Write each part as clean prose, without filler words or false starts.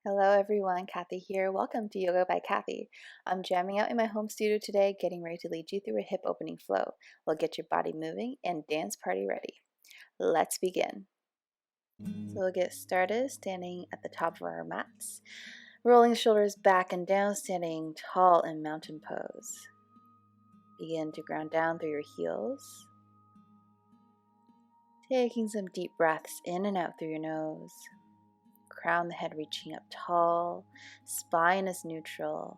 Hello everyone, Kathy here. Welcome to Yoga by Kathy. I'm jamming out in my home studio today, getting ready to lead you through a hip opening flow. We'll get your body moving and dance party ready. Let's begin. So we'll get started standing at the top of our mats, rolling the shoulders back and down, standing tall in mountain pose. Begin to ground down through your heels. Taking some deep breaths in and out through your nose. Crown the head reaching up tall, spine is neutral,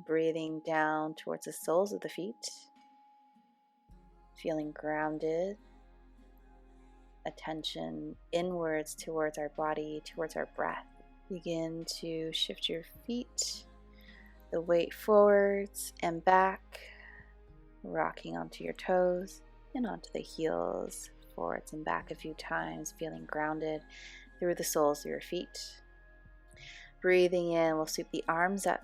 breathing down towards the soles of the feet, feeling grounded, attention inwards towards our body, towards our breath. Begin to shift your feet, the weight forwards and back, rocking onto your toes and onto the heels, forwards and back a few times, feeling grounded through the soles of your feet. Breathing in, we'll sweep the arms up.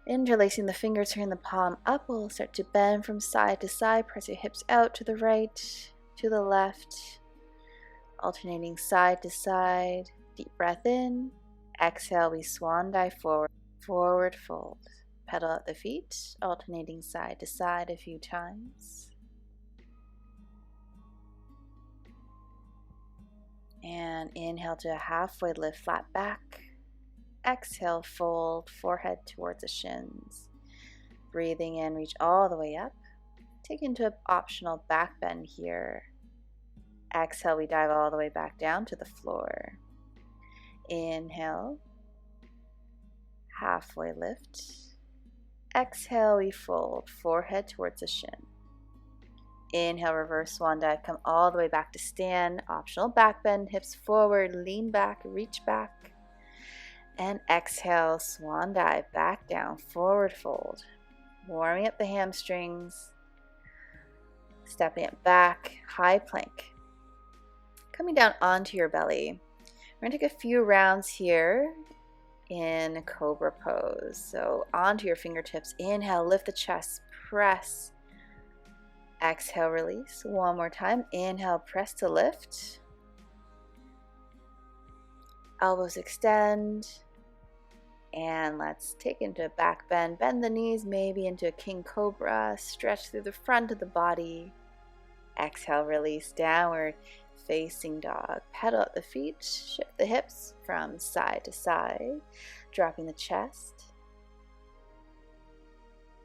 Interlacing the fingers, turn the palm up. We'll start to bend from side to side. Press your hips out to the right, to the left. Alternating side to side. Deep breath in. Exhale, we swan dive forward. Forward fold. Pedal out the feet, alternating side to side a few times. And inhale to a halfway lift, flat back. Exhale, fold, forehead towards the shins. Breathing in, reach all the way up. Take into an optional back bend here. Exhale, we dive all the way back down to the floor. Inhale, halfway lift. Exhale, we fold, forehead towards the shin. Inhale, reverse swan dive, come all the way back to stand. Optional back bend, hips forward, lean back, reach back. And exhale, swan dive, back down, forward fold. Warming up the hamstrings. Stepping it back, high plank. Coming down onto your belly. We're going to take a few rounds here in cobra pose. So onto your fingertips. Inhale, lift the chest, press. Exhale, release. One more time. Inhale, press to lift. Elbows extend. And let's take into a back bend. Bend the knees, maybe into a king cobra. Stretch through the front of the body. Exhale, release. Downward facing dog. Pedal out the feet. Shift the hips from side to side. Dropping the chest.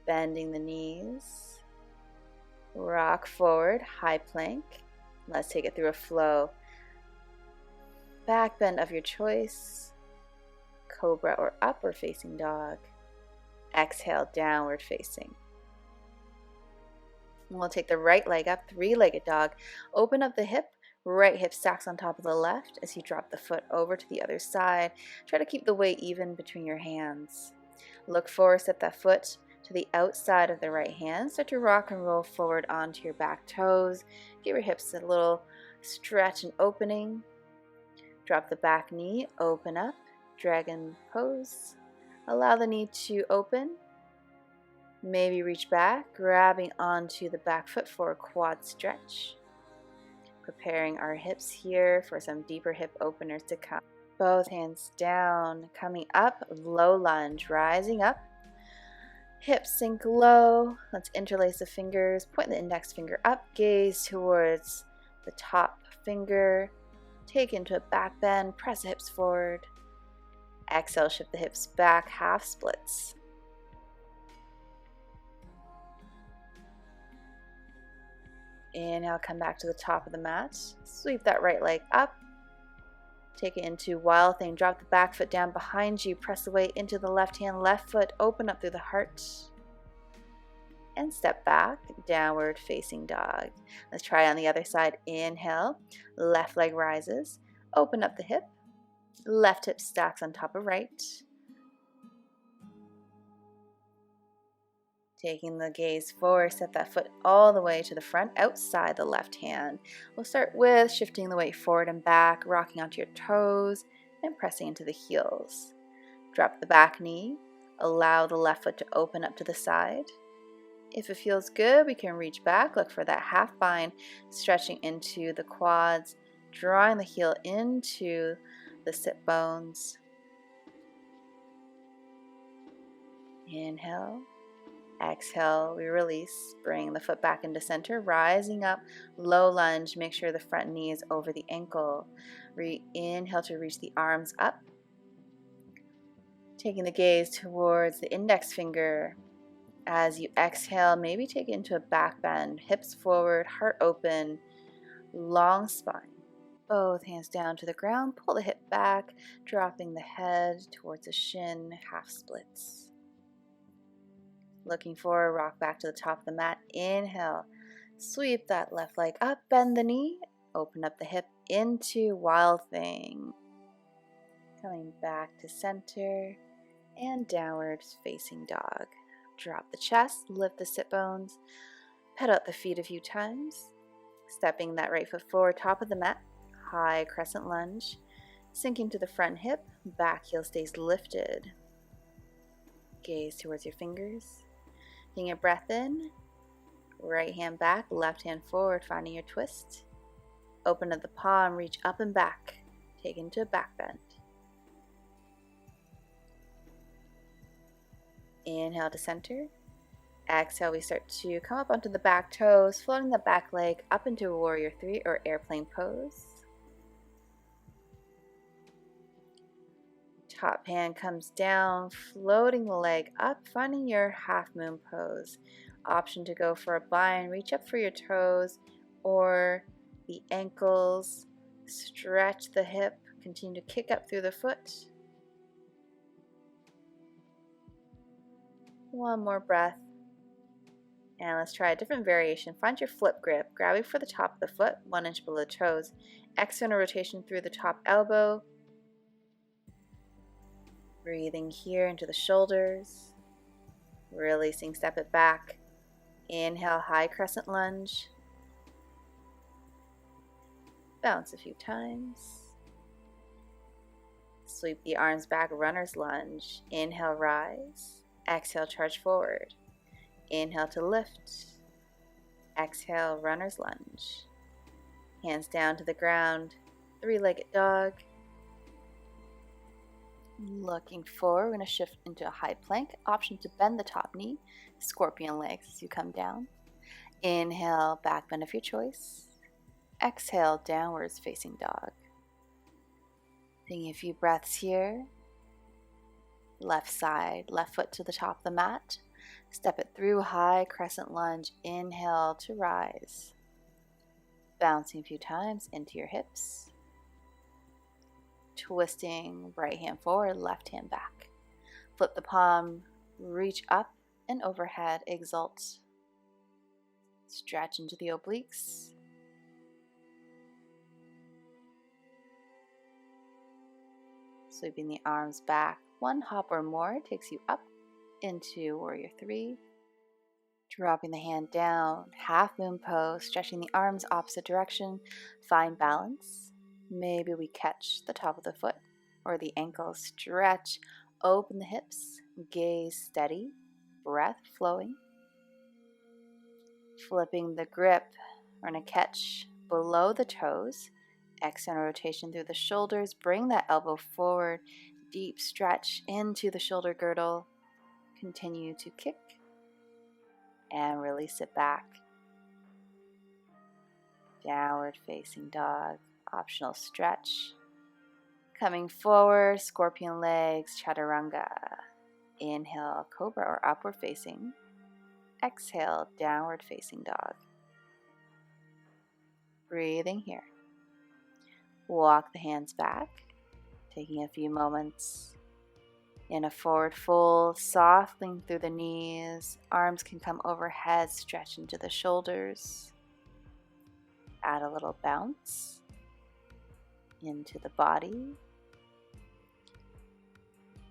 Bending the knees. Rock forward, high plank. Let's take it through a flow. Back bend of your choice. Cobra or upward facing dog. Exhale, downward facing. And we'll take the right leg up, three-legged dog. Open up the hip. Right hip stacks on top of the left as you drop the foot over to the other side. Try to keep the weight even between your hands. Look forward, step that foot to the outside of the right hand. Start to rock and roll forward onto your back toes. Give your hips a little stretch and opening. Drop the back knee, open up, dragon pose. Allow the knee to open. Maybe reach back, grabbing onto the back foot for a quad stretch. Preparing our hips here for some deeper hip openers to come. Both hands down, coming up, low lunge, rising up. Hips sink low. Let's interlace the fingers. Point the index finger up. Gaze towards the top finger. Take into a back bend. Press the hips forward. Exhale, shift the hips back. Half splits. Inhale, come back to the top of the mat. Sweep that right leg up. Take it into wild thing. Drop the back foot down behind you. Press the weight into the left hand, left foot. Open up through the heart. And step back, downward facing dog. Let's try it on the other side. Inhale, left leg rises. Open up the hip. Left hip stacks on top of right. Taking the gaze forward, step that foot all the way to the front, outside the left hand. We'll start with shifting the weight forward and back, rocking onto your toes, and pressing into the heels. Drop the back knee. Allow the left foot to open up to the side. If it feels good, we can reach back. Look for that half bind, stretching into the quads, drawing the heel into the sit bones. Inhale. Exhale, we release. Bring the foot back into center, rising up, low lunge. Make sure the front knee is over the ankle. Inhale to reach the arms up. Taking the gaze towards the index finger. As you exhale, maybe take it into a back bend. Hips forward, heart open, long spine. Both hands down to the ground. Pull the hip back, dropping the head towards the shin, half splits. Looking forward, rock back to the top of the mat. Inhale, sweep that left leg up, bend the knee, open up the hip into Wild Thing. Coming back to center and downward facing dog. Drop the chest, lift the sit bones, pet out the feet a few times. Stepping that right foot forward, top of the mat, high crescent lunge. Sinking to the front hip, back heel stays lifted. Gaze towards your fingers. Taking a breath in, right hand back, left hand forward, finding your twist. Open up the palm, reach up and back, take into a back bend. Inhale to center. Exhale, we start to come up onto the back toes, floating the back leg up into a warrior 3 or airplane pose. Top hand comes down, floating the leg up, finding your half moon pose. Option to go for a bind, reach up for your toes or the ankles. Stretch the hip, continue to kick up through the foot. One more breath. And let's try a different variation. Find your flip grip, grabbing for the top of the foot, 1 inch below toes. External rotation through the top elbow. Breathing here into the shoulders. Releasing, step it back. Inhale, high crescent lunge. Bounce a few times. Sweep the arms back, runner's lunge. Inhale, rise. Exhale, charge forward. Inhale to lift. Exhale, runner's lunge. Hands down to the ground, 3-legged dog. Looking forward, we're going to shift into a high plank. Option to bend the top knee, scorpion legs as you come down. Inhale, back bend of your choice. Exhale, downwards facing dog. Taking a few breaths here. Left side, left foot to the top of the mat. Step it through, high crescent lunge. Inhale to rise. Bouncing a few times into your hips. Twisting, right hand forward, left hand back. Flip the palm, reach up and overhead, exalt. Stretch into the obliques. Sweeping the arms back. 1 hop or more takes you up into warrior 3. Dropping the hand down, half moon pose, stretching the arms opposite direction. Find balance. Maybe we catch the top of the foot or the ankle. Stretch, open the hips, gaze steady, breath flowing. Flipping the grip, we're going to catch below the toes. External rotation through the shoulders. Bring that elbow forward. Deep stretch into the shoulder girdle. Continue to kick and release it back. Downward facing dog. Optional stretch. Coming forward, scorpion legs, chaturanga. Inhale, cobra or upward facing. Exhale, downward facing dog. Breathing here. Walk the hands back, taking a few moments in a forward fold, softening through the knees. Arms can come overhead, stretch into the shoulders. Add a little bounce into the body.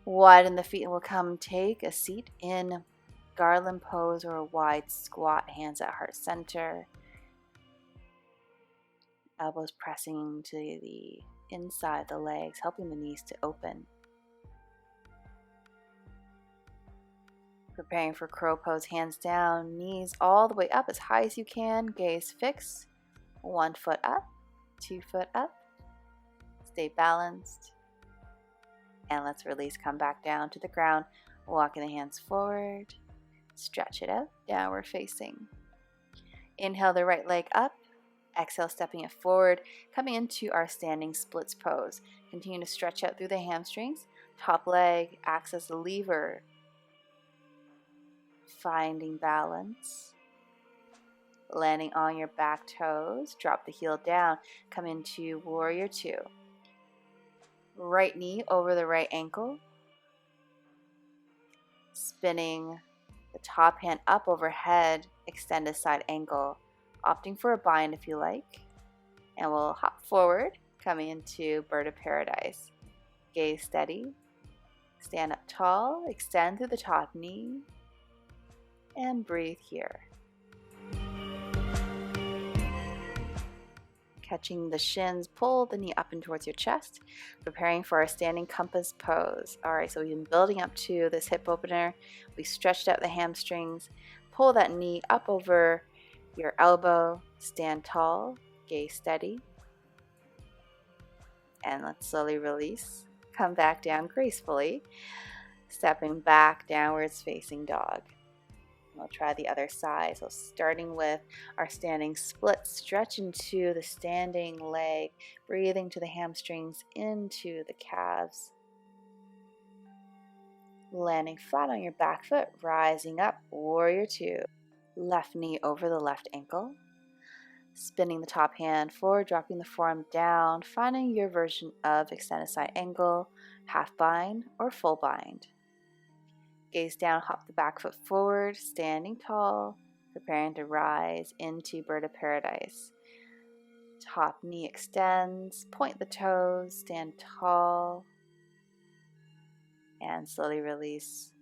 Widen the feet and we'll come take a seat in garland pose or a wide squat, hands at heart center. Elbows pressing to the inside of the legs, helping the knees to open. Preparing for crow pose, hands down, knees all the way up as high as you can, gaze fixed. 1 foot up, 2 foot up. Stay balanced. And let's release, come back down to the ground. Walking the hands forward. Stretch it out, downward facing. Inhale the right leg up. Exhale, stepping it forward, coming into our standing splits pose. Continue to stretch out through the hamstrings. Top leg acts as the lever. Finding balance. Landing on your back toes. Drop the heel down. Come into warrior two. Right knee over the right ankle. Spinning the top hand up overhead. Extended side angle. Opting for a bind if you like. And we'll hop forward, coming into bird of paradise. Gaze steady. Stand up tall, extend through the top knee, and breathe here. Catching the shins, pull the knee up and towards your chest, preparing for our standing compass pose. All right, so we've been building up to this hip opener. We stretched out the hamstrings. Pull that knee up over your elbow, stand tall, gaze steady, and let's slowly release. Come back down gracefully, stepping back, downwards facing dog. We'll try the other side. So starting with our standing split, stretch into the standing leg, breathing to the hamstrings, into the calves. Landing flat on your back foot, rising up, warrior two. Left knee over the left ankle. Spinning the top hand forward, dropping the forearm down, finding your version of extended side angle, half bind or full bind. Gaze down, hop the back foot forward, standing tall, preparing to rise into bird of paradise. Top knee extends, point the toes, stand tall, and slowly release.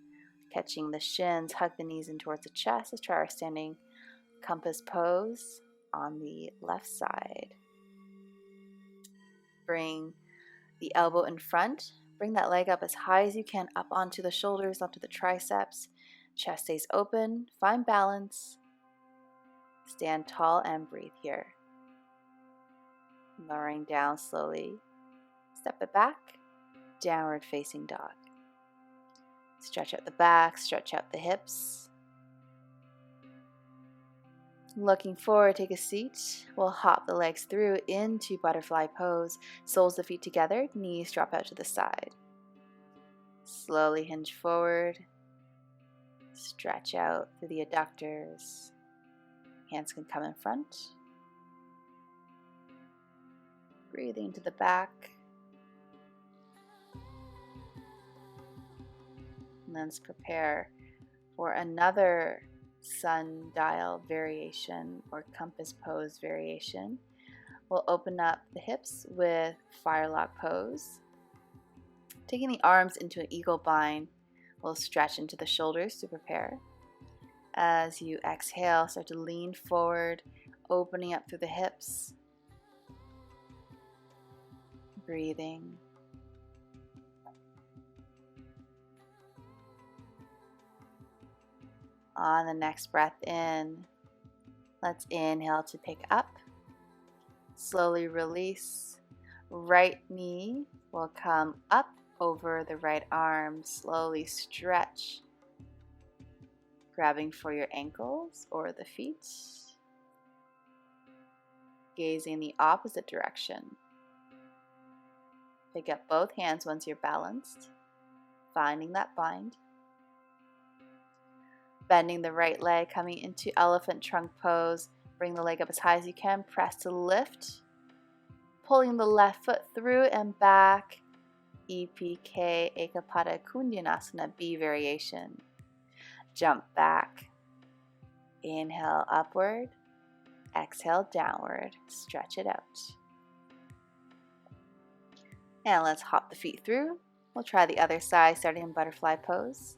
Catching the shins, hug the knees in towards the chest. Let's try our standing compass pose on the left side. Bring the elbow in front. Bring that leg up as high as you can, up onto the shoulders, onto the triceps. Chest stays open. Find balance. Stand tall and breathe here. Lowering down slowly. Step it back. Downward facing dog. Stretch out the back, stretch out the hips. Looking forward, take a seat. We'll hop the legs through into butterfly pose. Soles of feet together, knees drop out to the side. Slowly hinge forward. Stretch out through the adductors. Hands can come in front. Breathing to the back. And then let's prepare for another sundial variation or compass pose variation. We'll open up the hips with firelock pose. Taking the arms into an eagle bind, we'll stretch into the shoulders to prepare. As you exhale, start to lean forward, opening up through the hips. Breathing. On the next breath in, let's inhale to pick up. Slowly release. Right knee will come up over the right arm. Slowly stretch. Grabbing for your ankles or the feet. Gazing the opposite direction. Pick up both hands once you're balanced. Finding that bind. Bending the right leg, coming into elephant trunk pose. Bring the leg up as high as you can. Press to lift. Pulling the left foot through and back. EPK Ekapada Kundianasana B variation. Jump back. Inhale upward. Exhale downward. Stretch it out. And let's hop the feet through. We'll try the other side, starting in butterfly pose.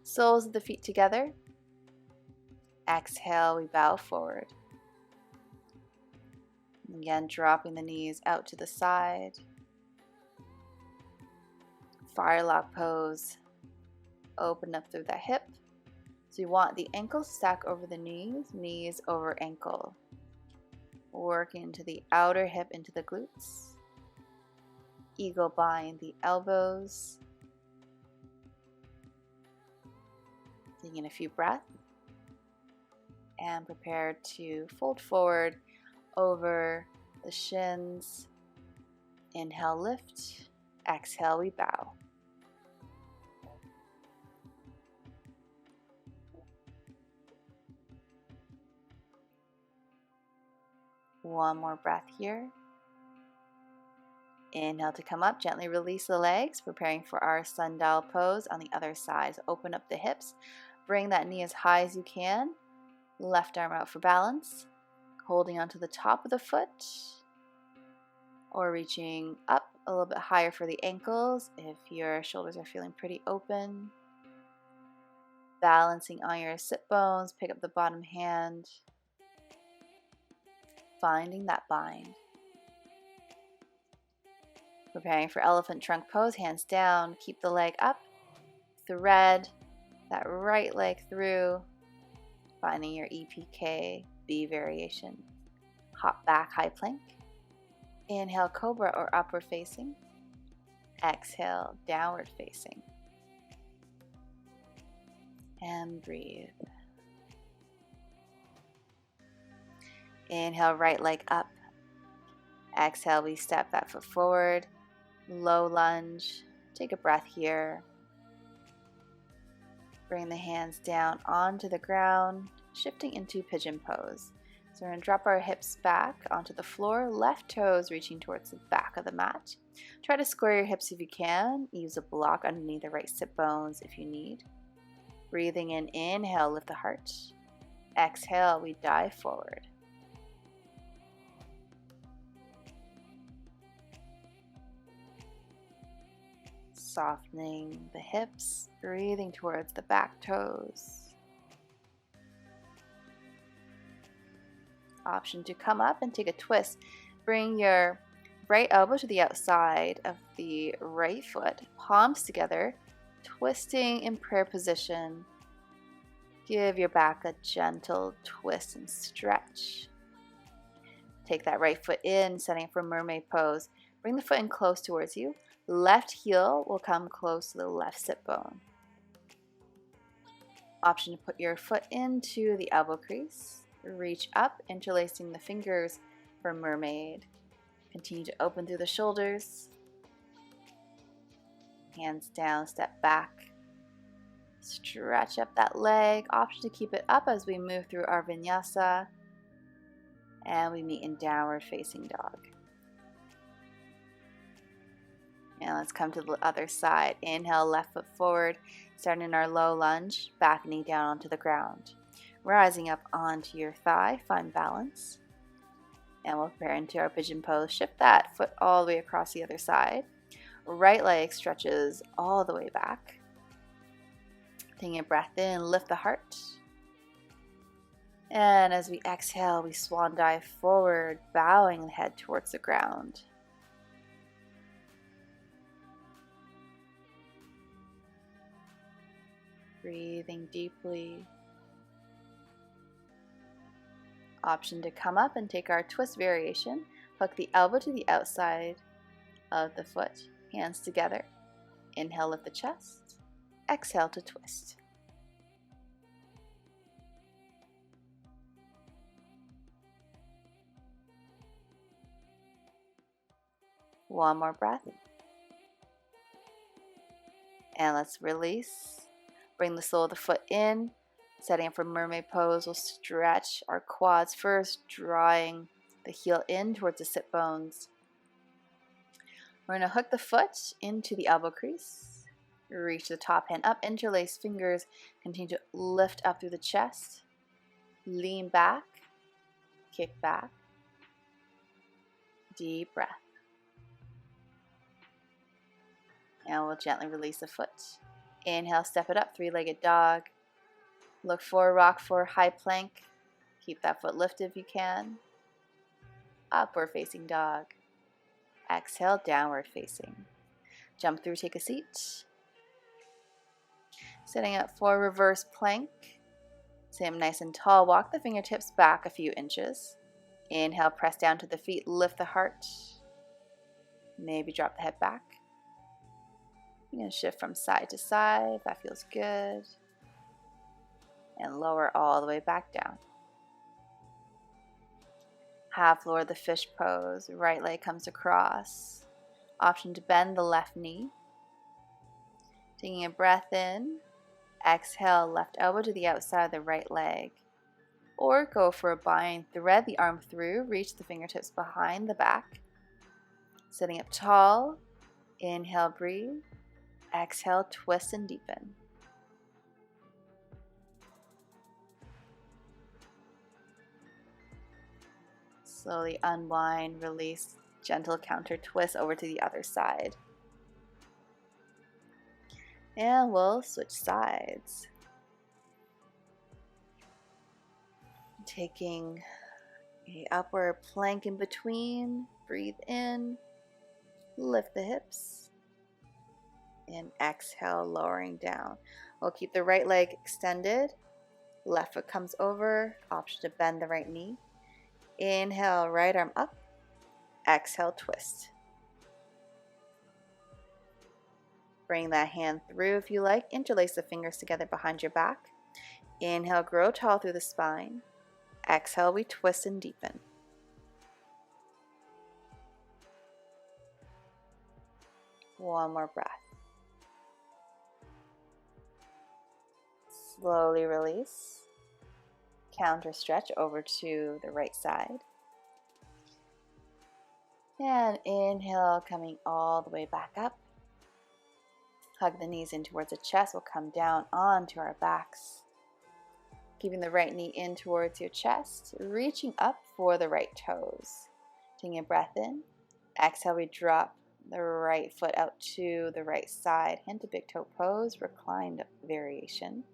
Soles of the feet together. Exhale, we bow forward. Again, dropping the knees out to the side. Firelock pose. Open up through the hip. So you want the ankles stack over the knees, knees over ankle. Work into the outer hip, into the glutes. Eagle bind the elbows. Taking a few breaths. And prepare to fold forward over the shins. Inhale, lift. Exhale, we bow. One more breath here. Inhale to come up, gently release the legs, preparing for our sundial pose on the other side. So open up the hips, bring that knee as high as you can. Left arm out for balance, holding onto the top of the foot, or reaching up a little bit higher for the ankles if your shoulders are feeling pretty open. Balancing on your sit bones, pick up the bottom hand, finding that bind. Preparing for elephant trunk pose, hands down, keep the leg up, thread that right leg through, finding your EPK B variation. Hop back, high plank. Inhale, cobra or upward facing. Exhale, downward facing. And breathe. Inhale, right leg up. Exhale, we step that foot forward. Low lunge. Take a breath here. Bring the hands down onto the ground, shifting into pigeon pose. So we're going to drop our hips back onto the floor, left toes reaching towards the back of the mat. Try to square your hips if you can. Use a block underneath the right sit bones if you need. Breathing in, inhale, lift the heart. Exhale, we dive forward. Softening the hips, breathing towards the back toes. Option to come up and take a twist. Bring your right elbow to the outside of the right foot, palms together, twisting in prayer position. Give your back a gentle twist and stretch. Take that right foot in, setting for mermaid pose. Bring the foot in close towards you. Left heel will come close to the left sit bone. Option to put your foot into the elbow crease. Reach up, interlacing the fingers for mermaid. Continue to open through the shoulders. Hands down, step back. Stretch up that leg. Option to keep it up as we move through our vinyasa. And we meet in downward facing dog. And let's come to the other side. Inhale, left foot forward, starting in our low lunge, back knee down onto the ground. Rising up onto your thigh, find balance. And we'll prepare into our pigeon pose. Shift that foot all the way across the other side. Right leg stretches all the way back. Taking a breath in, lift the heart. And as we exhale, we swan dive forward, bowing the head towards the ground. Breathing deeply. Option to come up and take our twist variation. Hook the elbow to the outside of the foot. Hands together. Inhale, lift the chest. Exhale to twist. One more breath. And let's release. Bring the sole of the foot in. Setting up for mermaid pose, we'll stretch our quads first, drawing the heel in towards the sit bones. We're going to hook the foot into the elbow crease. Reach the top hand up, interlace fingers, continue to lift up through the chest. Lean back, kick back. Deep breath. And we'll gently release the foot. Inhale, step it up, three-legged dog. Look for rock for high plank. Keep that foot lifted if you can. Upward facing dog. Exhale, downward facing. Jump through, take a seat. Sitting up for reverse plank. Same nice and tall. Walk the fingertips back a few inches. Inhale, press down to the feet, lift the heart. Maybe drop the head back. You're going to shift from side to side. That feels good. and lower all the way back down. Half lower the fish pose, right leg comes across. Option to bend the left knee. Taking a breath in, exhale, left elbow to the outside of the right leg. Or go for a bind, thread the arm through, reach the fingertips behind the back. Sitting up tall, inhale, breathe. Exhale, twist and deepen. Slowly unwind, release, gentle counter twist over to the other side. And we'll switch sides. Taking an upward plank in between, breathe in, lift the hips, and exhale, lowering down. We'll keep the right leg extended, left foot comes over, option to bend the right knee. Inhale, right arm up, exhale, twist. Bring that hand through if you like. Interlace the fingers together behind your back. Inhale, grow tall through the spine. Exhale, we twist and deepen. One more breath. Slowly release. Counter stretch over to the right side. And inhale, coming all the way back up. Hug the knees in towards the chest. We'll come down onto our backs. Keeping the right knee in towards your chest. Reaching up for the right toes. Taking a breath in. Exhale, we drop the right foot out to the right side. Hand to big toe pose, reclined variation.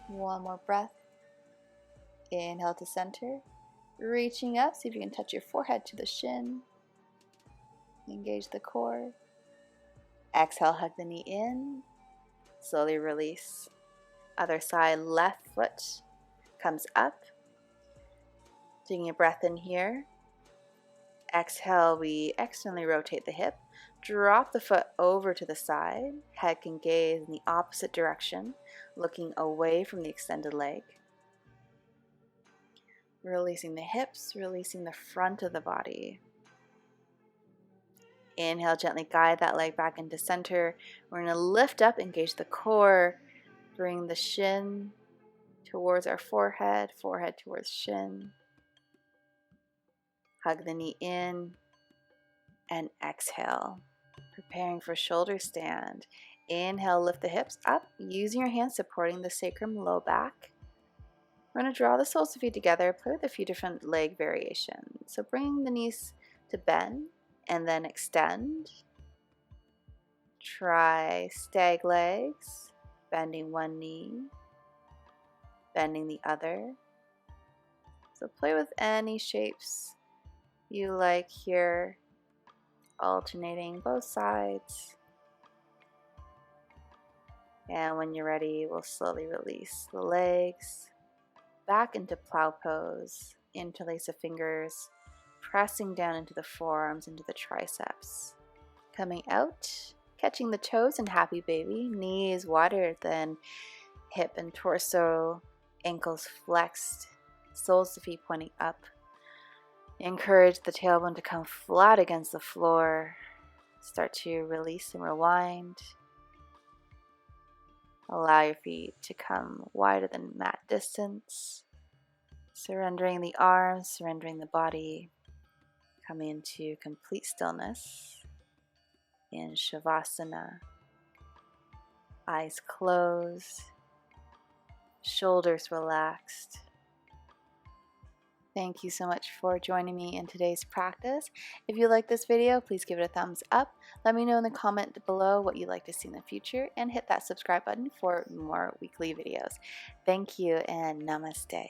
One more breath. Inhale to center. Reaching up, see if you can touch your forehead to the shin. Engage the core. Exhale, hug the knee in. Slowly release. Other side, left foot comes up. Taking a breath in here. Exhale, we externally rotate the hip. Drop the foot over to the side. Head can gaze in the opposite direction, looking away from the extended leg. Releasing the hips, releasing the front of the body. Inhale, gently guide that leg back into center. We're going to lift up, engage the core. Bring the shin towards our forehead, forehead towards shin. Hug the knee in and exhale. Preparing for shoulder stand. Inhale, lift the hips up, using your hands supporting the sacrum, low back. We're going to draw the soles of feet together, play with a few different leg variations. So bring the knees to bend and then extend. Try stag legs, bending one knee, bending the other. So play with any shapes you like here, alternating both sides. And when you're ready, we'll slowly release the legs back into plow pose. Interlace the fingers, pressing down into the forearms, into the triceps. Coming out, catching the toes in happy baby, knees wider than hip and torso, ankles flexed, soles of feet pointing up. Encourage the tailbone to come flat against the floor. Start to release and rewind. Allow your feet to come wider than mat distance. Surrendering the arms, surrendering the body. Coming into complete stillness in Shavasana. Eyes closed, shoulders relaxed. Thank you so much for joining me in today's practice. If you like this video, please give it a thumbs up. Let me know in the comment below what you'd like to see in the future, and hit that subscribe button for more weekly videos. Thank you and namaste.